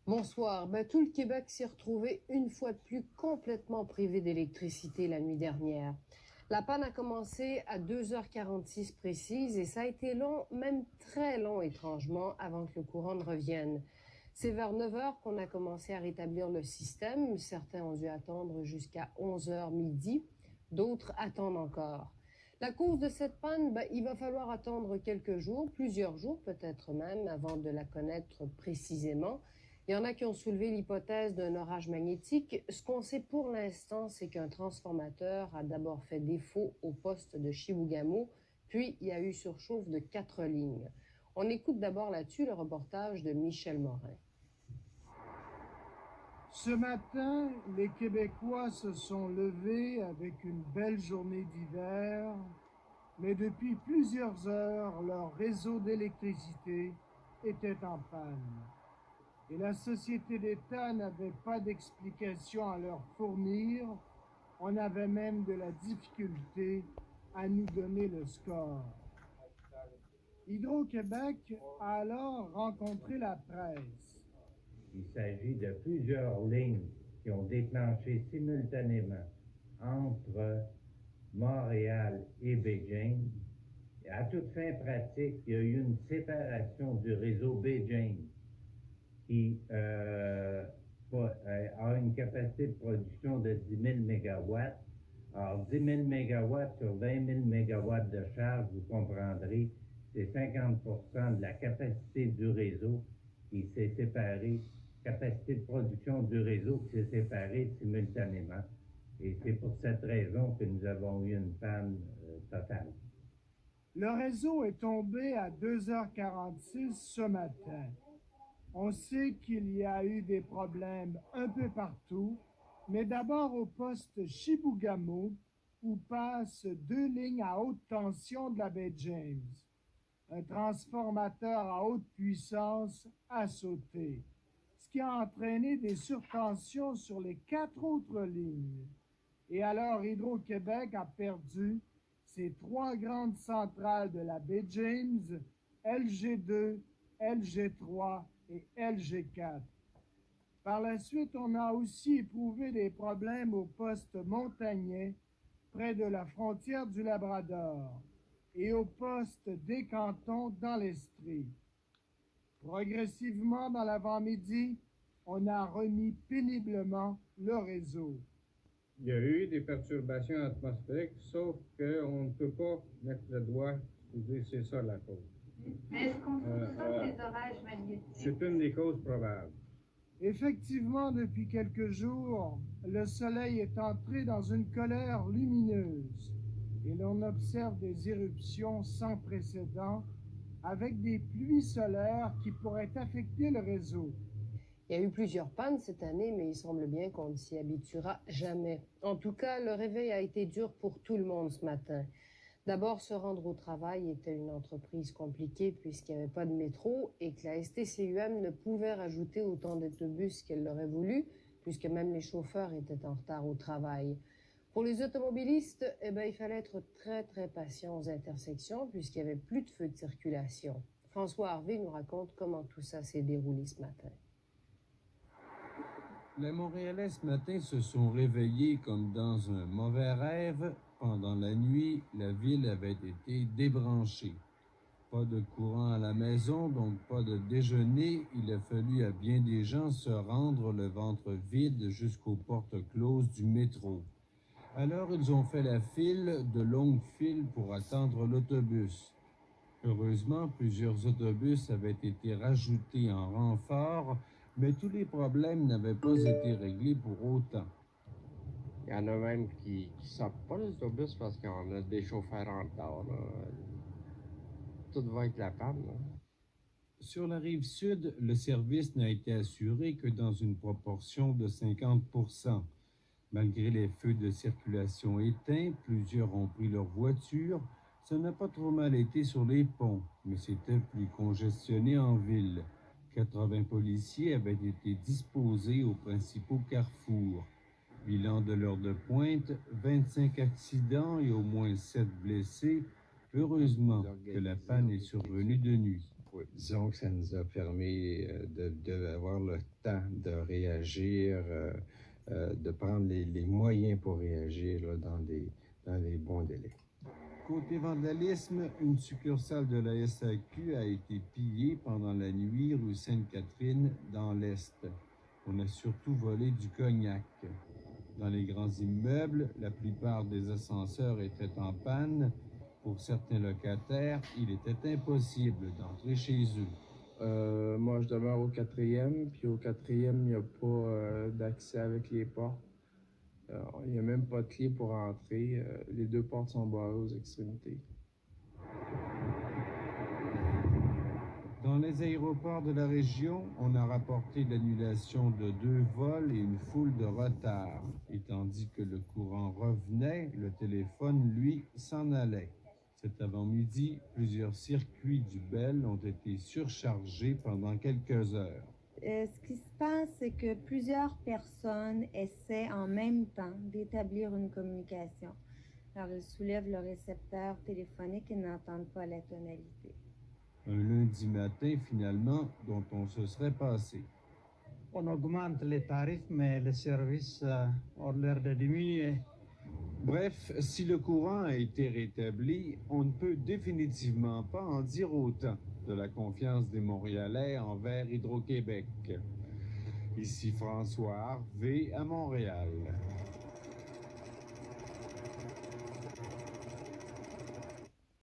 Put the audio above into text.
Bonsoir. Tout le Québec s'est retrouvé une fois de plus complètement privé d'électricité la nuit dernière. La panne a commencé à 2h46 précise et ça a été long, même très long étrangement, avant que le courant ne revienne. C'est vers 9h qu'on a commencé à rétablir le système. Certains ont dû attendre jusqu'à 11h midi, d'autres attendent encore. La cause de cette panne, il va falloir attendre quelques jours, plusieurs jours peut-être même, avant de la connaître précisément. Il y en a qui ont soulevé l'hypothèse d'un orage magnétique. Ce qu'on sait pour l'instant, c'est qu'un transformateur a d'abord fait défaut au poste de Chibougamau, puis il y a eu surchauffe de 4 lignes. On écoute d'abord là-dessus le reportage de Michel Morin. Ce matin, les Québécois se sont levés avec une belle journée d'hiver, mais depuis plusieurs heures, leur réseau d'électricité était en panne. Et la Société d'État n'avait pas d'explication à leur fournir. On avait même de la difficulté à nous donner le score. Hydro-Québec a alors rencontré la presse. Il s'agit de plusieurs lignes qui ont déclenché simultanément entre Montréal et Baie-James. À toute fin pratique, il y a eu une séparation du réseau Baie-James qui a une capacité de production de 10 000 MW. Alors, 10 000 MW sur 20 000 MW de charge, vous comprendrez, c'est 50 de la capacité du réseau qui s'est séparée, capacité de production du réseau qui s'est séparée simultanément. Et c'est pour cette raison que nous avons eu une panne totale. Le réseau est tombé à 2h46 ce matin. On sait qu'il y a eu des problèmes un peu partout, mais d'abord au poste Chibougamau, où passent 2 lignes à haute tension de la baie James. Un transformateur à haute puissance a sauté, ce qui a entraîné des surtensions sur les 4 autres lignes. Et alors Hydro-Québec a perdu ses 3 grandes centrales de la baie James, LG2, LG3 et LG4. Par la suite, on a aussi éprouvé des problèmes au poste Montagnet, près de la frontière du Labrador, et au poste des Cantons dans l'Estrie. Progressivement, dans l'avant-midi, on a remis péniblement le réseau. Il y a eu des perturbations atmosphériques, sauf qu'on ne peut pas mettre le doigt et dire c'est ça la cause. Est-ce qu'on soupçonne des orages magnétiques? C'est une des causes probables. Effectivement, depuis quelques jours, le soleil est entré dans une colère lumineuse et l'on observe des éruptions sans précédent avec des pluies solaires qui pourraient affecter le réseau. Il y a eu plusieurs pannes cette année, mais il semble bien qu'on ne s'y habituera jamais. En tout cas, le réveil a été dur pour tout le monde ce matin. D'abord, se rendre au travail était une entreprise compliquée puisqu'il n'y avait pas de métro et que la STCUM ne pouvait rajouter autant d'autobus qu'elle l'aurait voulu, puisque même les chauffeurs étaient en retard au travail. Pour les automobilistes, il fallait être très, très patient aux intersections puisqu'il n'y avait plus de feux de circulation. François Harvey nous raconte comment tout ça s'est déroulé ce matin. Les Montréalais ce matin se sont réveillés comme dans un mauvais rêve. Pendant la nuit, la ville avait été débranchée. Pas de courant à la maison, donc pas de déjeuner. Il a fallu à bien des gens se rendre le ventre vide jusqu'aux portes closes du métro. Alors ils ont fait la file, de longues files pour attendre l'autobus. Heureusement, plusieurs autobus avaient été rajoutés en renfort, mais tous les problèmes n'avaient pas été réglés pour autant. Il y en a même qui sortent pas l'autobus parce qu'on a des chauffeurs en retard. Là. Tout va être la panne. Là. Sur la rive sud, le service n'a été assuré que dans une proportion de 50%. Malgré les feux de circulation éteints, plusieurs ont pris leur voiture. Ça n'a pas trop mal été sur les ponts, mais c'était plus congestionné en ville. 80 policiers avaient été disposés aux principaux carrefours. Bilan de l'heure de pointe, 25 accidents et au moins 7 blessés. Heureusement que la panne est survenue de nuit. Oui, disons que ça nous a permis d'avoir le temps de réagir, de prendre les moyens pour réagir là, dans des bons délais. Côté vandalisme, une succursale de la SAQ a été pillée pendant la nuit rue Sainte-Catherine dans l'Est. On a surtout volé du cognac. Dans les grands immeubles, la plupart des ascenseurs étaient en panne. Pour certains locataires, il était impossible d'entrer chez eux. Moi, je demeure au 4e, puis au 4e, il n'y a pas d'accès avec les portes. Il n'y a même pas de clé pour entrer. Les deux portes sont barrées aux extrémités. Dans les aéroports de la région, on a rapporté l'annulation de 2 vols et une foule de retards. Et tandis que le courant revenait, le téléphone, lui, s'en allait. Cet avant-midi, plusieurs circuits du Bell ont été surchargés pendant quelques heures. Ce qui se passe, c'est que plusieurs personnes essaient en même temps d'établir une communication. Alors, ils soulèvent le récepteur téléphonique et n'entendent pas la tonalité. Un lundi matin, finalement, dont on se serait passé. On augmente les tarifs, mais le service a l'air de diminuer. Bref, si le courant a été rétabli, on ne peut définitivement pas en dire autant de la confiance des Montréalais envers Hydro-Québec. Ici François Harvey à Montréal.